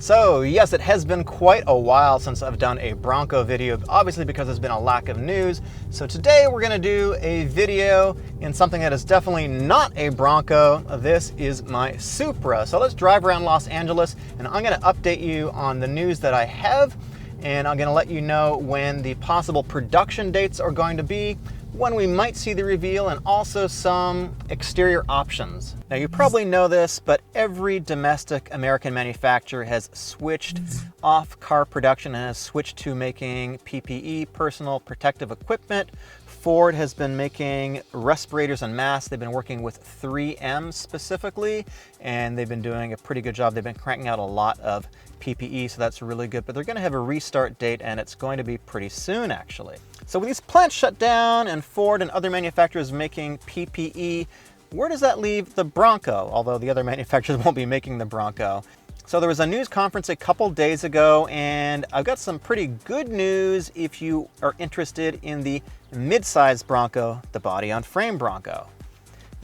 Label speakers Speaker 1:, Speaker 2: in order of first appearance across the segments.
Speaker 1: So yes, it has been quite a while since I've done a Bronco video, obviously because there's been a lack of news. So today we're going to do a video in something that is definitely not a Bronco. This is my Supra. So let's drive around Los Angeles and I'm going to update you on the news that I have, and I'm going to let you know when the possible production dates are going to be, when we might see the reveal, and also some exterior options. Now you probably know this, but every domestic American manufacturer has switched off car production and has switched to making PPE, personal protective equipment. Ford has been making respirators and masks. They've been working with 3M specifically, and they've been doing a pretty good job. They've been cranking out a lot of PPE, so that's really good. But they're going to have a restart date, and it's going to be pretty soon, actually. So with these plants shut down and Ford and other manufacturers making PPE, where does that leave the Bronco? Although the other manufacturers won't be making the Bronco. So there was a news conference a couple days ago, and I've got some pretty good news if you are interested in the mid-size Bronco, the body-on-frame Bronco.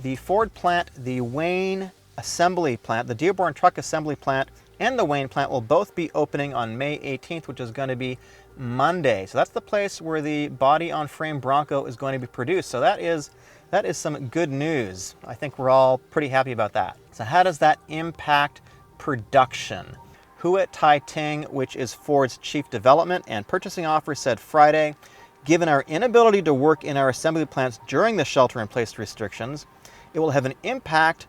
Speaker 1: The Ford plant, the Wayne assembly plant, the Dearborn truck assembly plant, and the Wayne plant will both be opening on May 18th, which is going to be Monday. So that's the place where the body-on-frame Bronco is going to be produced. So that is some good news. I think we're all pretty happy about that. So how does that impact production? Huat Tai Ting, which is Ford's chief development and purchasing officer, said Friday, given our inability to work in our assembly plants during the shelter-in-place restrictions, it will have an impact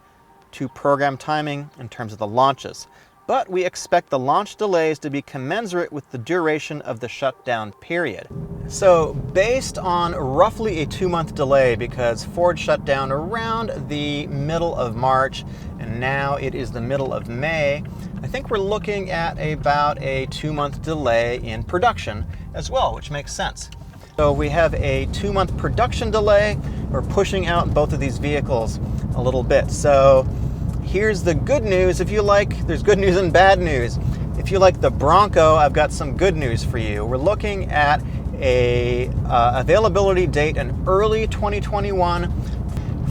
Speaker 1: to program timing in terms of the launches. But we expect the launch delays to be commensurate with the duration of the shutdown period. So based on roughly a 2-month delay, because Ford shut down around the middle of March and now it is the middle of May, I think we're looking at about a 2-month delay in production as well, which makes sense. So we have a 2-month production delay. We're pushing out both of these vehicles a little bit. So here's the good news. If you like, there's good news and bad news. If you like the Bronco, I've got some good news for you. We're looking at a availability date in early 2021.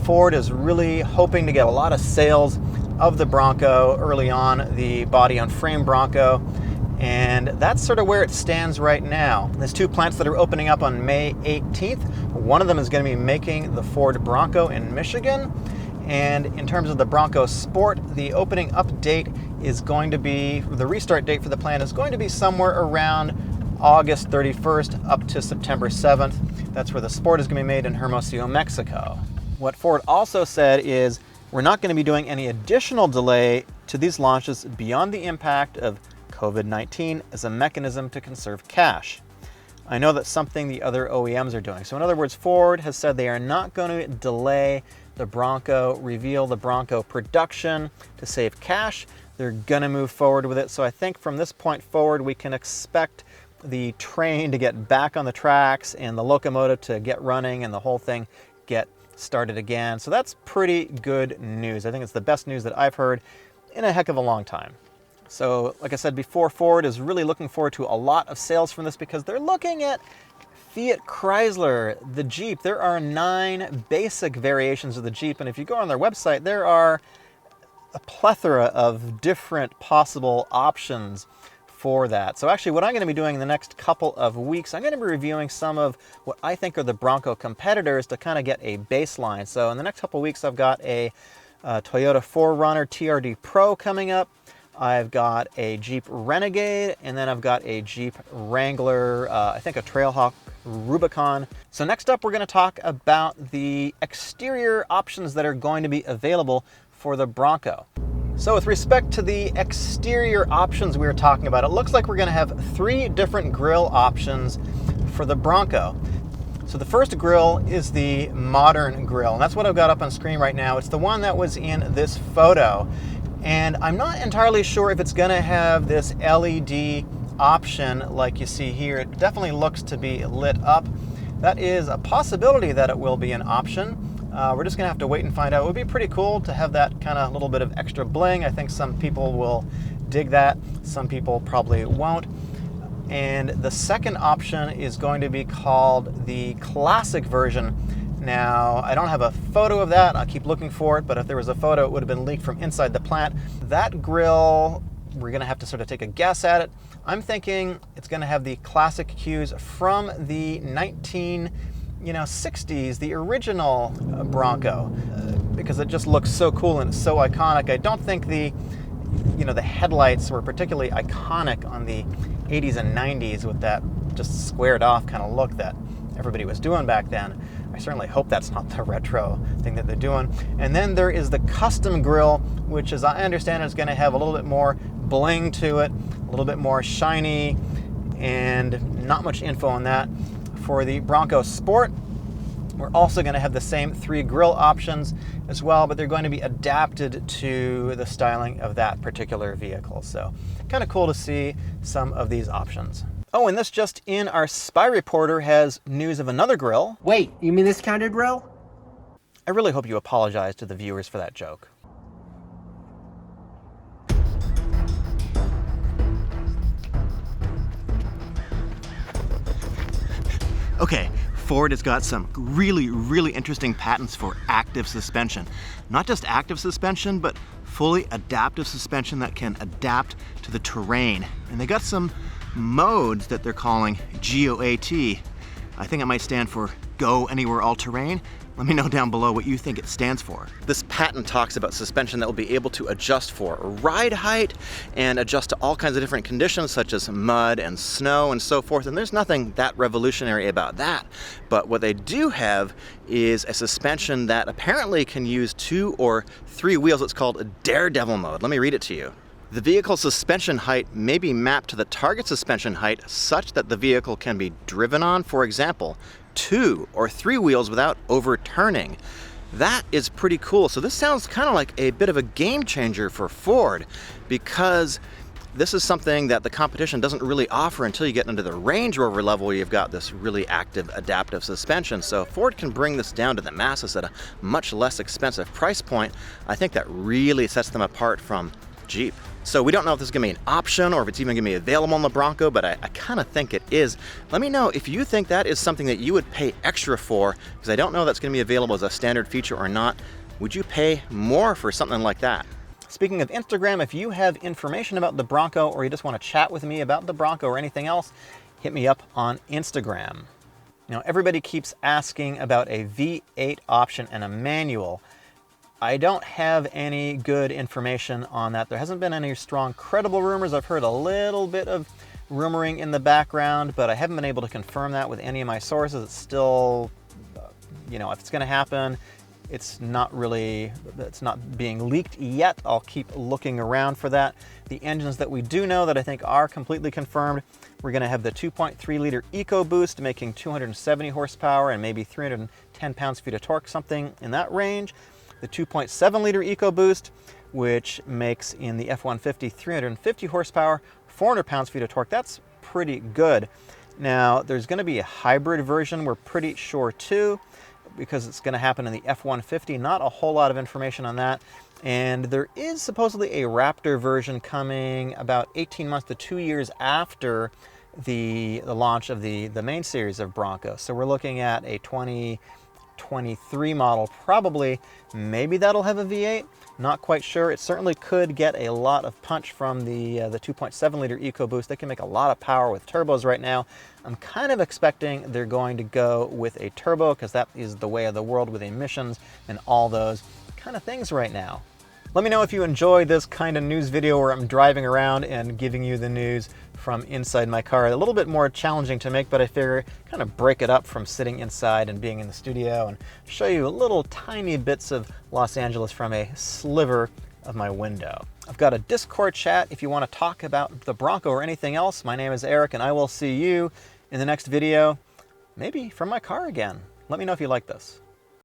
Speaker 1: Ford is really hoping to get a lot of sales of the Bronco early on, the body-on-frame Bronco, and that's sort of where it stands right now. There's 2 plants that are opening up on May 18th. One of them is going to be making the Ford Bronco in Michigan. And in terms of the Bronco Sport, the opening up date is going to be, the restart date for the plant is going to be somewhere around August 31st up to September 7th. That's where the Sport is going to be made in Hermosillo, Mexico. What Ford also said is, we're not going to be doing any additional delay to these launches beyond the impact of COVID-19 as a mechanism to conserve cash. I know that's something the other OEMs are doing. So in other words, Ford has said they are not going to delay the Bronco reveal, the Bronco production to save cash. They're going to move forward with it. So I think from this point forward, we can expect the train to get back on the tracks and the locomotive to get running and the whole thing get started again. So that's pretty good news. I think it's the best news that I've heard in a heck of a long time. So like I said before, Ford is really looking forward to a lot of sales from this because they're looking at Fiat Chrysler, the Jeep. There are 9 basic variations of the Jeep, and if you go on their website, there are a plethora of different possible options for that. So actually what I'm going to be doing in the next couple of weeks, I'm going to be reviewing some of what I think are the Bronco competitors to kind of get a baseline. So in the next couple of weeks, I've got a Toyota 4Runner TRD Pro coming up. I've got a Jeep Renegade, and then I've got a Jeep Wrangler, I think a Trailhawk Rubicon. So next up, we're going to talk about the exterior options that are going to be available for the Bronco. So with respect to the exterior options we were talking about, it looks like we're going to have 3 different grille options for the Bronco. So the first grille is the modern grille, and that's what I've got up on screen right now. It's the one that was in this photo. And I'm not entirely sure if it's going to have this LED option like you see here. It definitely looks to be lit up. That is a possibility that it will be an option. We're just going to have to wait and find out. It would be pretty cool to have that kind of little bit of extra bling. I think some people will dig that. Some people probably won't. And the second option is going to be called the classic version. Now, I don't have a photo of that. I'll keep looking for it, but if there was a photo, it would have been leaked from inside the plant. That grille we're gonna have to sort of take a guess at it. I'm thinking it's gonna have the classic cues from the 1960s, the original Bronco, because it just looks so cool and it's so iconic. I don't think the headlights were particularly iconic on the 80s and 90s with that just squared off kind of look that everybody was doing back then. I certainly hope that's not the retro thing that they're doing. And then there is the custom grille, which, as I understand, is going to have a little bit more bling to it, a little bit more shiny, and not much info on that. For the Bronco Sport, we're also going to have the same 3 grille options as well, but they're going to be adapted to the styling of that particular vehicle. So kind of cool to see some of these options. Oh, and this just in, our spy reporter has news of another grille.
Speaker 2: Wait, you mean this kind of grill?
Speaker 1: I really hope you apologize to the viewers for that joke. Okay, Ford has got some really interesting patents for active suspension. Not just active suspension, but fully adaptive suspension that can adapt to the terrain. And they got some modes that they're calling GOAT. I think it might stand for Go Anywhere All Terrain. Let me know down below what you think it stands for. This patent talks about suspension that will be able to adjust for ride height and adjust to all kinds of different conditions such as mud and snow and so forth, and there's nothing that revolutionary about that. But what they do have is a suspension that apparently can use 2 or 3 wheels. It's called Daredevil mode. Let me read it to you. The vehicle's suspension height may be mapped to the target suspension height such that the vehicle can be driven on, for example, 2 or 3 wheels without overturning. That is pretty cool. So this sounds kind of like a bit of a game changer for Ford, because this is something that the competition doesn't really offer until you get into the Range Rover level where you've got this really active adaptive suspension. So Ford can bring this down to the masses at a much less expensive price point. I think that really sets them apart from Jeep. So we don't know if this is gonna be an option or if it's even gonna be available on the Bronco, but I kind of think it is. Let me know if you think that is something that you would pay extra for, because I don't know that's gonna be available as a standard feature or not. Would you pay more for something like that? Speaking of Instagram, if you have information about the Bronco or you just want to chat with me about the Bronco or anything else, hit me up on Instagram. Now, everybody keeps asking about a V8 option and a manual. I don't have any good information on that. There hasn't been any strong, credible rumors. I've heard a little bit of rumoring in the background, but I haven't been able to confirm that with any of my sources. It's still, if it's gonna happen, it's not being leaked yet. I'll keep looking around for that. The engines that we do know that I think are completely confirmed, we're gonna have the 2.3 liter EcoBoost making 270 horsepower and maybe 310 pounds-feet of torque, something in that range. The 2.7 liter EcoBoost, which makes in the F-150 350 horsepower, 400 pounds-feet of torque. That's pretty good. Now, there's going to be a hybrid version, we're pretty sure too, because it's going to happen in the F-150. Not a whole lot of information on that. And there is supposedly a Raptor version coming about 18 months to 2 years after the launch of the main series of Bronco. So we're looking at a 2023 model probably. Maybe that'll have a V8, not quite sure. It certainly could get a lot of punch from the 2.7 liter EcoBoost. They can make a lot of power with turbos right now. I'm kind of expecting they're going to go with a turbo because that is the way of the world with emissions and all those kind of things right now. Let me know if you enjoy this kind of news video where I'm driving around and giving you the news from inside my car. A little bit more challenging to make, but I figure kind of break it up from sitting inside and being in the studio and show you little tiny bits of Los Angeles from a sliver of my window. I've got a Discord chat if you want to talk about the Bronco or anything else. My name is Eric and I will see you in the next video, maybe from my car again. Let me know if you like this.